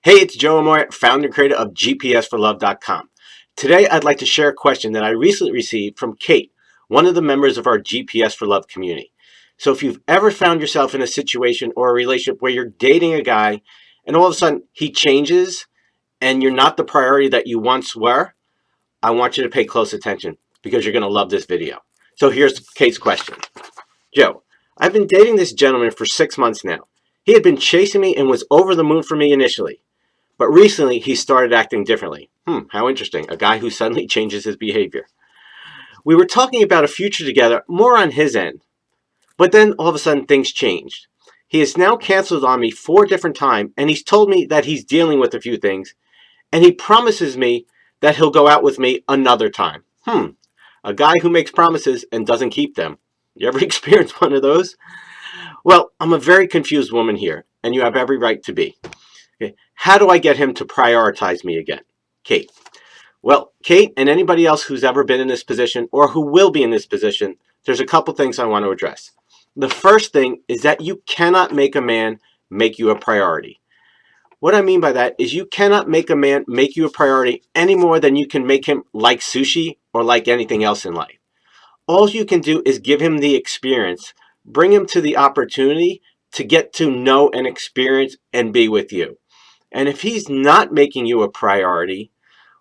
Hey, it's Joe Amoia, founder and creator of GPSforlove.com. Today, I'd like to share a question that I recently received from Kate, one of the members of our GPS for Love community. So if you've ever found yourself in a situation or a relationship where you're dating a guy and all of a sudden he changes and you're not the priority that you once were, I want you to pay close attention because you're going to love this video. So here's Kate's question. Joe, I've been dating this gentleman for 6 months now. He had been chasing me and was over the moon for me initially. But recently, he started acting differently. How interesting. A guy who suddenly changes his behavior. We were talking about a future together, more on his end. But then all of a sudden, things changed. He has now canceled on me 4 different times, and he's told me that he's dealing with a few things, and he promises me that he'll go out with me another time. A guy who makes promises and doesn't keep them. You ever experienced one of those? Well, I'm a very confused woman here, and you have every right to be. Okay. How do I get him to prioritize me again? Kate. Well, Kate and anybody else who's ever been in this position or who will be in this position, there's a couple things I want to address. The first thing is that you cannot make a man make you a priority. What I mean by that is you cannot make a man make you a priority any more than you can make him like sushi or like anything else in life. All you can do is give him the experience, bring him to the opportunity to get to know and experience and be with you. And if he's not making you a priority,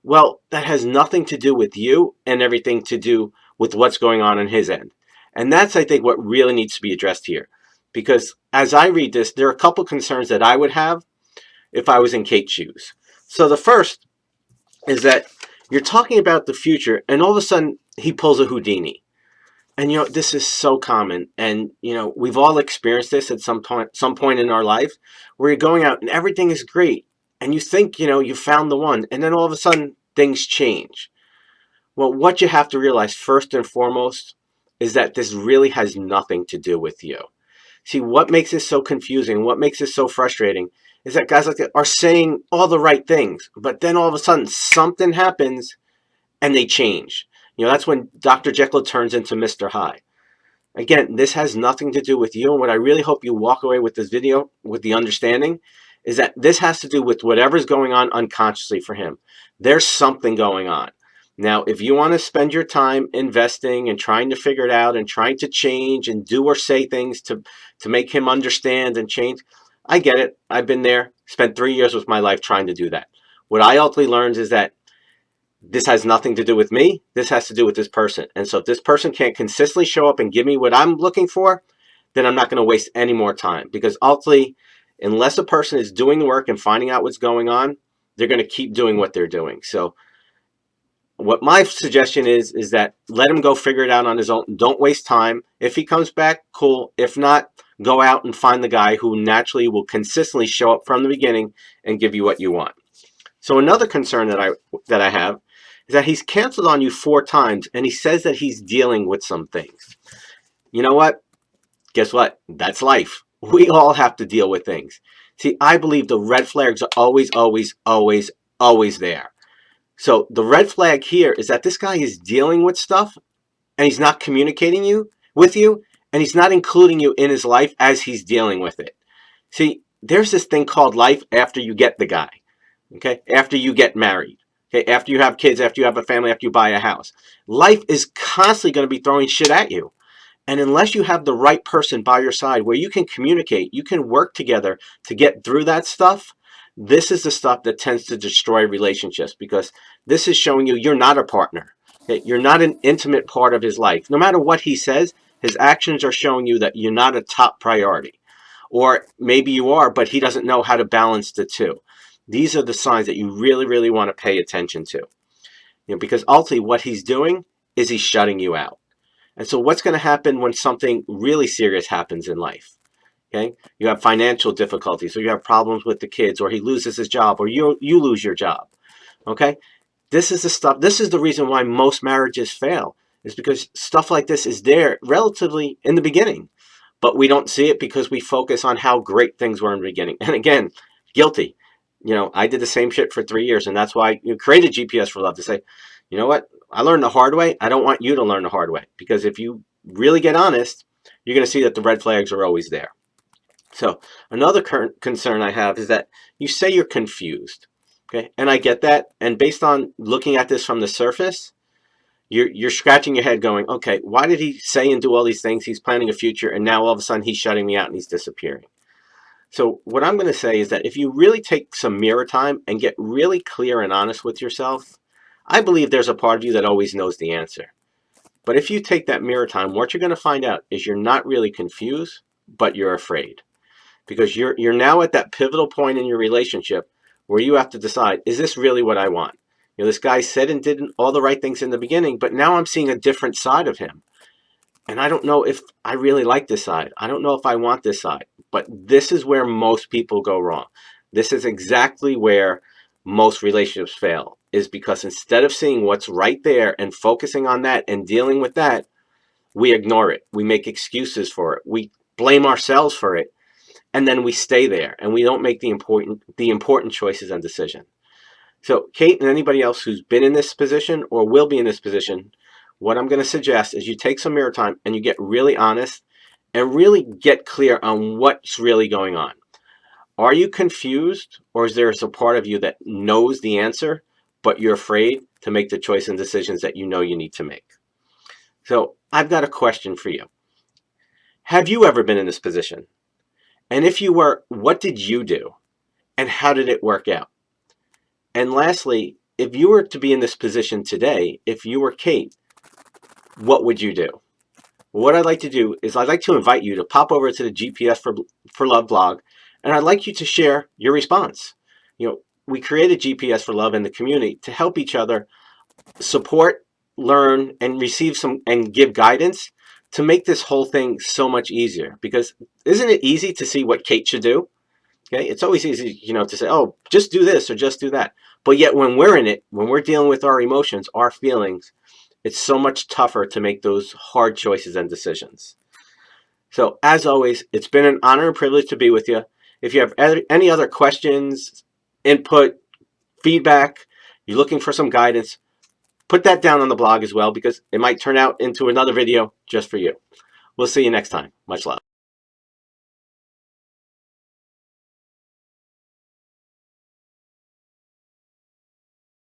well, that has nothing to do with you and everything to do with what's going on his end. And that's, I think, what really needs to be addressed here. Because as I read this, there are a couple concerns that I would have if I was in Kate's shoes. So the first is that you're talking about the future, and all of a sudden he pulls a Houdini. And this is so common, and we've all experienced this at some point in our life, where you're going out and everything is great, and you think you found the one, and then all of a sudden things change. Well, what you have to realize first and foremost is that this really has nothing to do with you. See, what makes this so confusing, what makes this so frustrating, is that guys like that are saying all the right things, but then all of a sudden something happens and they change. That's when Dr. Jekyll turns into Mr. Hyde. Again, this has nothing to do with you. And what I really hope you walk away with this video with the understanding is that this has to do with whatever's going on unconsciously for him. There's something going on. Now, if you want to spend your time investing and trying to figure it out and trying to change and do or say things to make him understand and change, I get it. I've been there, spent 3 years of my life trying to do that. What I ultimately learned is that this has nothing to do with me. This has to do with this person. And so if this person can't consistently show up and give me what I'm looking for, then I'm not going to waste any more time. Because ultimately, unless a person is doing the work and finding out what's going on, they're going to keep doing what they're doing. So what my suggestion is that let him go figure it out on his own. Don't waste time. If he comes back, cool. If not, go out and find the guy who naturally will consistently show up from the beginning and give you what you want. So another concern that I have is that he's canceled on you 4 times, and he says that he's dealing with some things. You know what? Guess what? That's life. We all have to deal with things. See, I believe the red flags are always, always, always, always there. So the red flag here is that this guy is dealing with stuff, and he's not communicating with you, and he's not including you in his life as he's dealing with it. See, there's this thing called life after you get the guy. Okay, after you get married, okay, after you have kids, after you have a family, after you buy a house. Life is constantly going to be throwing shit at you. And unless you have the right person by your side where you can communicate, you can work together to get through that stuff, this is the stuff that tends to destroy relationships, because this is showing you you're not a partner. Okay? You're not an intimate part of his life. No matter what he says, his actions are showing you that you're not a top priority. Or maybe you are, but he doesn't know how to balance the two. These are the signs that you really, really want to pay attention to. Because ultimately what he's doing is he's shutting you out. And so what's going to happen when something really serious happens in life? Okay? You have financial difficulties, or you have problems with the kids, or he loses his job, or you lose your job. Okay? This is the stuff. This is the reason why most marriages fail, is because stuff like this is there relatively in the beginning. But we don't see it because we focus on how great things were in the beginning. And again, guilty. I did the same shit for 3 years, and that's why you created GPS for Love, to say, you know what? I learned the hard way. I don't want you to learn the hard way, because if you really get honest, you're going to see that the red flags are always there. So another concern I have is that you say you're confused. Okay, and I get that. And based on looking at this from the surface, you're scratching your head going, okay, why did he say and do all these things? He's planning a future, and now all of a sudden he's shutting me out and he's disappearing. So what I'm going to say is that if you really take some mirror time and get really clear and honest with yourself, I believe there's a part of you that always knows the answer. But if you take that mirror time, what you're going to find out is you're not really confused, but you're afraid. Because you're now at that pivotal point in your relationship where you have to decide, is this really what I want? You know, this guy said and did all the right things in the beginning, but now I'm seeing a different side of him. And I don't know if I really like this side. I don't know if I want this side. But this is where most people go wrong. This is exactly where most relationships fail, is because instead of seeing what's right there and focusing on that and dealing with that, we ignore it. We make excuses for it. We blame ourselves for it. And then we stay there and we don't make the important choices and decisions. So Kate and anybody else who's been in this position or will be in this position, what I'm going to suggest is you take some mirror time and you get really honest and really get clear on what's really going on. Are you confused, or is there a part of you that knows the answer, but you're afraid to make the choice and decisions that you know you need to make? So I've got a question for you. Have you ever been in this position? And if you were, what did you do? And how did it work out? And lastly, if you were to be in this position today, if you were Kate, what would you do? What I'd like to do is I'd like to invite you to pop over to the GPS for Love blog, and I'd like you to share your response. You know, we created GPS for Love in the community to help each other support, learn, and receive some and give guidance to make this whole thing so much easier. Because isn't it easy to see what Kate should do? Okay, it's always easy, you know, to say, oh, just do this or just do that. But yet when we're in it, when we're dealing with our emotions, our feelings, it's so much tougher to make those hard choices and decisions. So as always, it's been an honor and privilege to be with you. If you have any other questions, input, feedback, you're looking for some guidance, put that down on the blog as well, because it might turn out into another video just for you. We'll see you next time. Much love.